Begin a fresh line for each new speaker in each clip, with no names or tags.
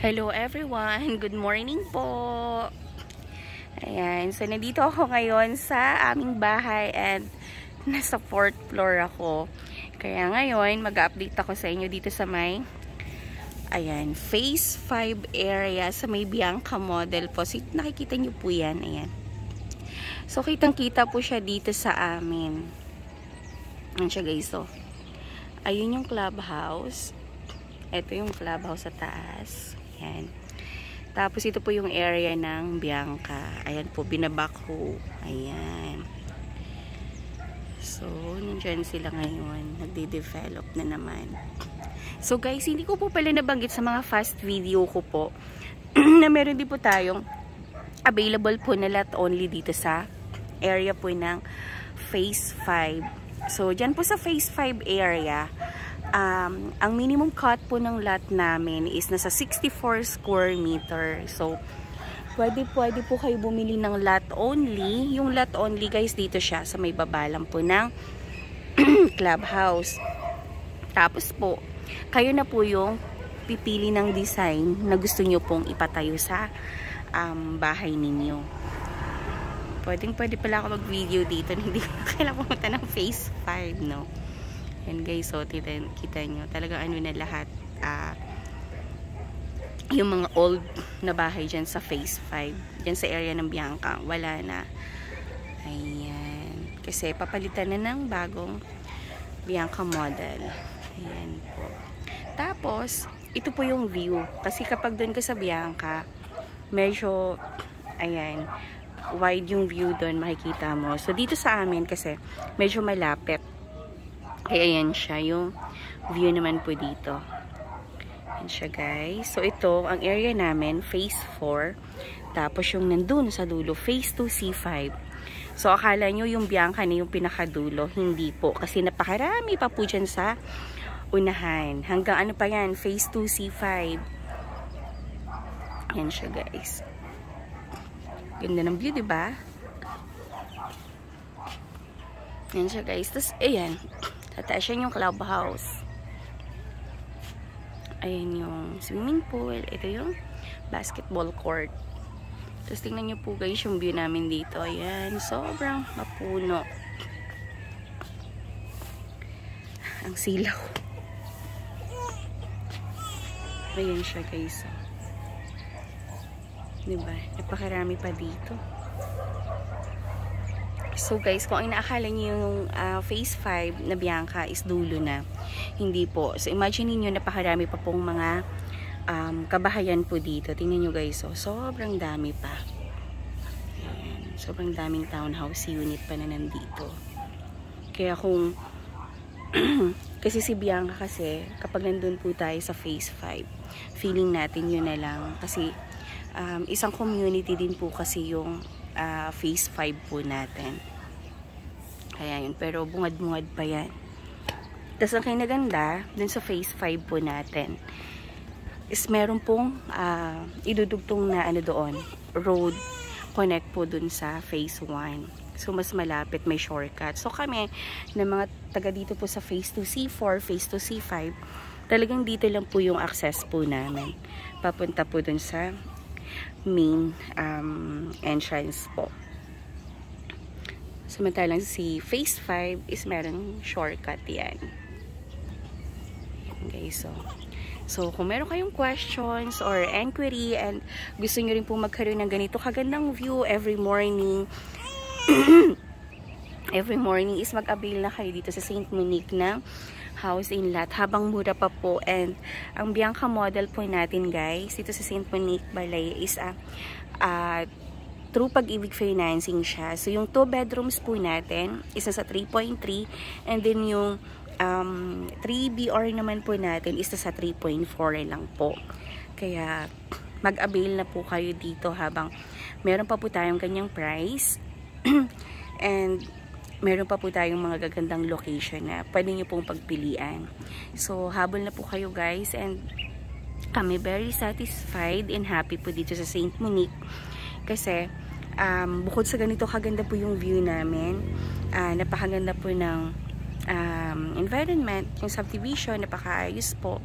Hello everyone! Good morning po! Ayan, so nandito ako ngayon sa aming bahay and nasa 4th floor ako. Kaya ngayon, mag-update ako sa inyo dito sa may Phase 5 area sa may Bianca model po. So, nakikita nyo po yan, ayan. So, kitang-kita po siya dito sa amin. Ayan siya guys, so. Ayun yung clubhouse. Ito yung clubhouse sa taas. Ayan. Tapos ito po yung area ng Bianca. Ayan po, binabakho. Ayan. So, nandiyan sila ngayon. Nagde-develop na naman. So guys, hindi ko po pala nabanggit sa mga fast video ko po na meron din po tayong available po na lot only dito sa area po ng Phase 5. So, dyan po sa Phase 5 area, ang minimum cut po ng lot namin is nasa 64 square meter. So, pwede po kayo bumili ng lot only. Yung lot only guys, dito siya sa may babalang po ng clubhouse. Tapos po, kayo na po yung pipili ng design na gusto nyo pong ipatayo sa bahay ninyo. Pwede pala ako mag-video dito na hindi ko kailangan pumunta ng Phase 5, no? And guys, so kita nyo, talaga ano na lahat, yung mga old na bahay dyan sa Phase 5, dyan sa area ng Bianca, wala na. Ayan. Kasi papalitan na ng bagong Bianca model. Ayan po. Tapos, ito po yung view. Kasi kapag doon ka sa Bianca, medyo, ayan, wide yung view doon, makikita mo. So, dito sa amin kasi, medyo malapit. Kaya ayan siya, yung view naman po dito. Ayan siya guys. So ito, ang area namin, Phase 4. Tapos yung nandun sa dulo, Phase 2 C5. So akala nyo yung Bianca na yung pinakadulo. Hindi po. Kasi napakarami pa po dyan sa unahan. Hanggang ano pa yan, Phase 2 C5. Ayan siya guys. Ganda ng view, diba? Ayan siya guys. Tapos ayan. Tataas siya yung clubhouse. Ayan yung swimming pool. Ito yung basketball court. Tapos tingnan nyo po guys yung view namin dito. Ayan. Sobrang mapuno. Ang silaw. Ayan siya guys. Diba? Napakarami pa dito. So guys, kung ang inaakala niyo yung Phase 5 na Bianca is dulo na, hindi po. So imagine niyo napakarami pa pong mga kabahayan po dito. Tingnan niyo guys, so, sobrang dami pa. Ayan, sobrang daming townhouse unit pa na nandito. Kaya kung kasi si Bianca kasi, kapag nandun po tayo sa Phase 5, feeling natin yun na lang. Kasi isang community din po kasi yung Phase 5 po natin. Kaya yun. Pero bungad-bungad pa yan. Tapos ang kinaganda dun sa Phase 5 po natin is meron pong idudugtong na ano doon, road connect po dun sa Phase 1. So mas malapit, may shortcut. So kami na mga taga dito po sa Phase 2 C4, Phase 2 C5, talagang dito lang po yung access po namin. Papunta po dun sa main entrance po. Samantalang si Phase 5 is merong shortcut yan. Okay, so kung meron kayong questions or inquiry and gusto nyo rin po magkaroon ng ganito kagandang view every morning every morning is mag-avail na kayo dito sa St. Monique ng house in lot habang mura pa po. And ang Bianca model po natin guys dito sa St. Monique Balay is through Pag-ibig financing siya. So yung 2 bedrooms po natin isa sa 3.3 and then yung 3BR naman po natin isa sa 3.4 lang po. Kaya mag-avail na po kayo dito habang meron pa po tayong kanyang price and meron pa po tayong mga gagandang location na pwede nyo pong pagpilian. So, habol na po kayo guys and kami very satisfied and happy po dito sa St. Monique kasi bukod sa ganito kaganda po yung view namin, napakaganda po ng environment, yung subdivision, napakaayos po.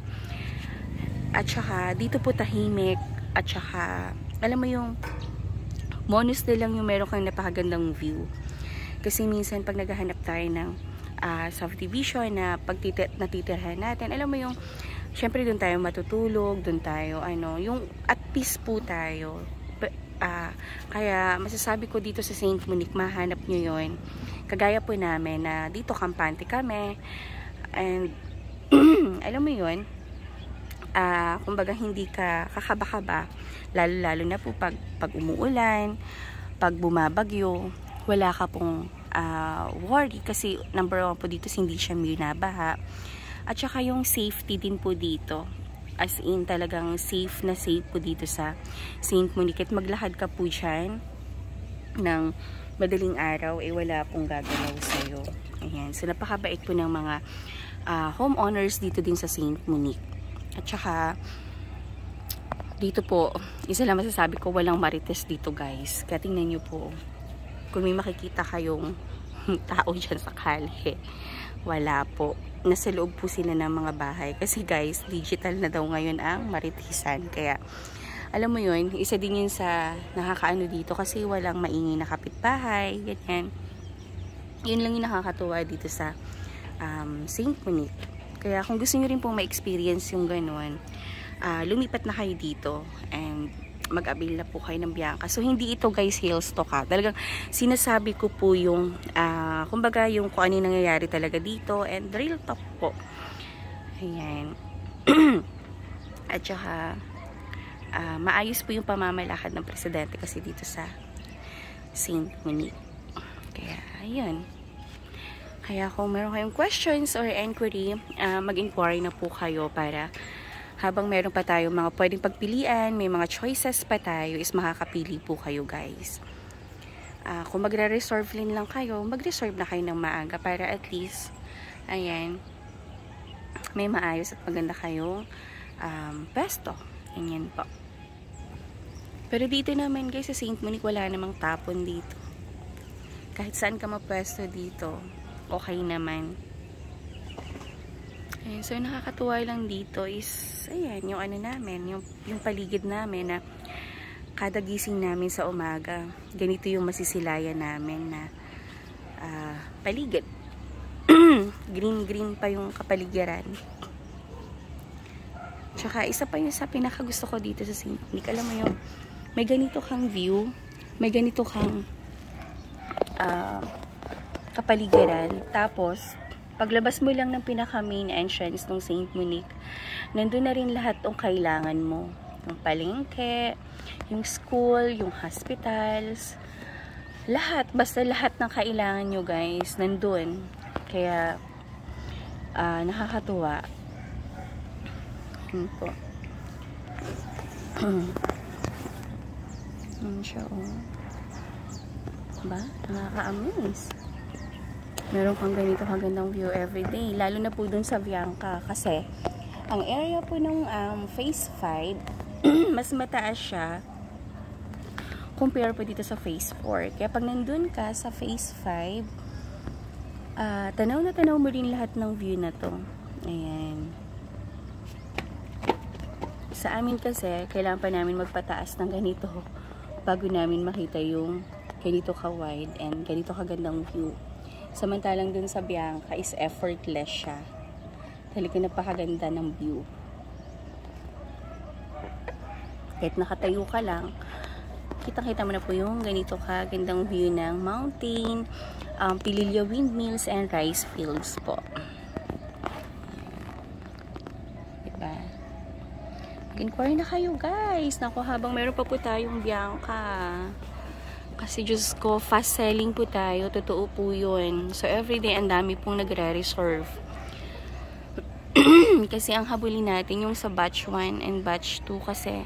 At saka, dito po tahimik. At saka, alam mo yung bonus na lang yung meron kang napakagandang view. Kasi minsan, pag naghahanap tayo ng subdivision na natitirhan natin, alam mo yung, syempre doon tayo matutulog, doon tayo, yung at peace po tayo. Kaya, masasabi ko dito sa St. Monique, mahanap nyo yun. Kagaya po namin na dito kampante kami. And, alam mo yun, kumbaga hindi ka kakaba-kaba, lalo na po pag umuulan, pag bumabagyo, wala ka pong worry kasi number 1 po dito hindi siya binabaha. At saka yung safety din po dito, as in talagang safe na safe po dito sa St. Monique. At maglakad ka po dyan ng madaling araw, wala pong gagalaw sa'yo. Ayan. So napakabait po ng mga homeowners dito din sa St. Monique. At saka, dito po, isa lang masasabi ko, walang marites dito guys. Kaya tingnan nyo po, kung may makikita kayong tao dyan sa kalye, wala po. Nasa loob po sila ng mga bahay. Kasi guys, digital na daw ngayon ang maritisan. Kaya, alam mo yun, isa din yun sa nakakaano dito kasi walang maingay na kapitbahay, ganyan. Yun lang yung nakakatuwa dito sa St. Monique. Kaya kung gusto nyo rin pong ma-experience yung ganun, lumipat na kayo dito and mag-avail na po kayo ng Bianca. So, hindi ito guys sales talk ha. Talagang sinasabi ko po yung, kumbaga yung kung ano yung nangyayari talaga dito and real talk po. Ayan. At saka, maayos po yung pamamalakad ng presidente kasi dito sa St. Monique. Kaya, ayun. Kaya kung meron kayong questions or inquiry, mag-inquiry na po kayo para habang meron pa tayo mga pwedeng pagpilian, may mga choices pa tayo, is makakapili po kayo guys. Kung magre-reserve lang kayo, mag-reserve na kayo ng maaga para at least, ayan, may maayos at maganda kayong pesto. Ganyan po. Pero dito naman guys, sa St. Monique, wala namang tapon dito. Kahit saan ka mapwesto dito, okay naman. Ayan, so nakakatuwa lang dito is ayan, yung ano namin, yung paligid namin na kada gising namin sa umaga, ganito yung masisilayan namin na paligid. Green pa yung kapaligiran. Tsaka isa pa yung sa pinakagusto ko dito sa St. Monique, alam mo yung may ganito kang view, may ganito kang kapaligiran. Tapos, paglabas mo lang ng pinaka main entrance ng St. Monique, nandun na rin lahat ng kailangan mo. Yung palengke, yung school, yung hospitals, lahat, basta lahat ng kailangan nyo guys, nandun. Kaya, nakakatuwa. Yun po. Yun siya, oh. Ba? Nakaka-amaze. Meron kang ganito kagandang view everyday. Lalo na po dun sa Bianca. Kasi, ang area po ng phase 5, mas mataas siya compare po dito sa phase 4. Kaya pag nandun ka sa phase 5, tanaw na tanaw mo rin lahat ng view na to. Ayan. Sa amin kasi, kailangan pa namin magpataas ng ganito bago namin makita yung ganito ka-wide and ganito kagandang view. Samantalang dun sa Bianca is effortless siya. Talaga napakaganda ng view. Kahit nakatayo ka lang, kitang-kita mo na po yung ganito kagandang view ng mountain, Pililio windmills and rice fields po. Diba? Mag-inquire na kayo guys. Naku, habang meron pa po tayong Bianca. Kasi Diyos ko, fast selling po tayo. Totoo po yun. So, everyday, ang dami pong nagre-reserve. Kasi ang habulin natin, yung sa batch 1 and batch 2 kasi,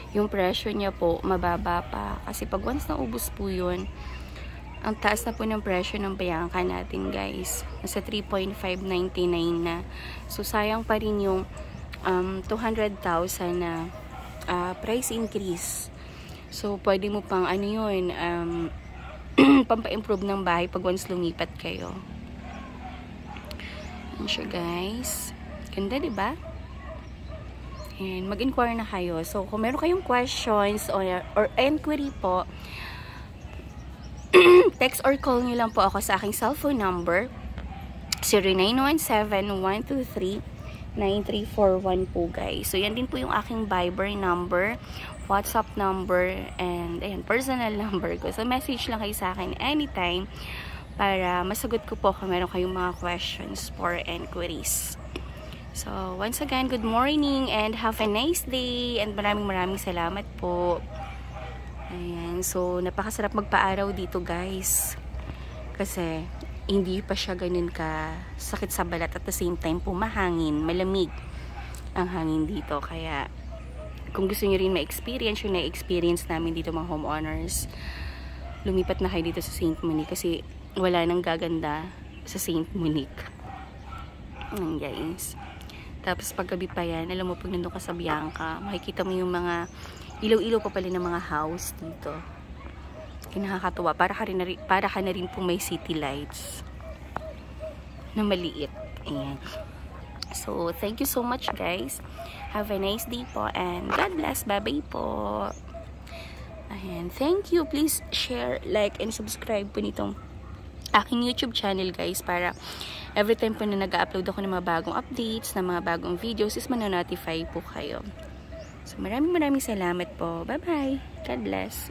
yung presyo niya po, mababa pa. Kasi pag once naubos po yun, ang taas na po ng presyo ng Bianca natin, guys. Nasa 3.599 na. So, sayang pa rin yung 200,000 na price increase. So, pwede mo pang ano yun, pampa-improve ng bahay pag once lumipat kayo. Yan siya guys. Ganda, diba? Ayan, mag-inquire na kayo. So, kung meron kayong questions or inquiry po, text or call nyo lang po ako sa aking cellphone number 0917-123-9341 po guys. So yan din po yung aking Viber number, WhatsApp number, and ayan, personal number ko. So message lang kayo sa akin anytime para masagot ko po kung meron kayong mga questions or inquiries. So once again, good morning and have a nice day, and maraming salamat po. Ayan, so napakasarap magpa-araw dito guys. Kasi hindi pa siya ganun ka sakit sa balat, at the same time po mahangin, malamig ang hangin dito. Kaya kung gusto niyo rin ma-experience yung na-experience namin dito mga homeowners, lumipat na kayo dito sa St. Monique kasi wala nang gaganda sa St. Monique. Ayan guys. Tapos paggabi pa yan, alam mo, pag nandun ka sa Bianca, makikita mo yung mga ilaw-ilaw pa pala ng mga house dito. Nakakatuwa. Para ka na rin pong may city lights na maliit. Ayan. So, thank you so much guys. Have a nice day po and God bless. Bye-bye po. Ayan. Thank you. Please share, like, and subscribe po nitong aking YouTube channel guys, para every time po na nag-upload ako ng mga bagong updates, ng mga bagong videos, is mananotify po kayo. So, maraming salamat po. Bye-bye. God bless.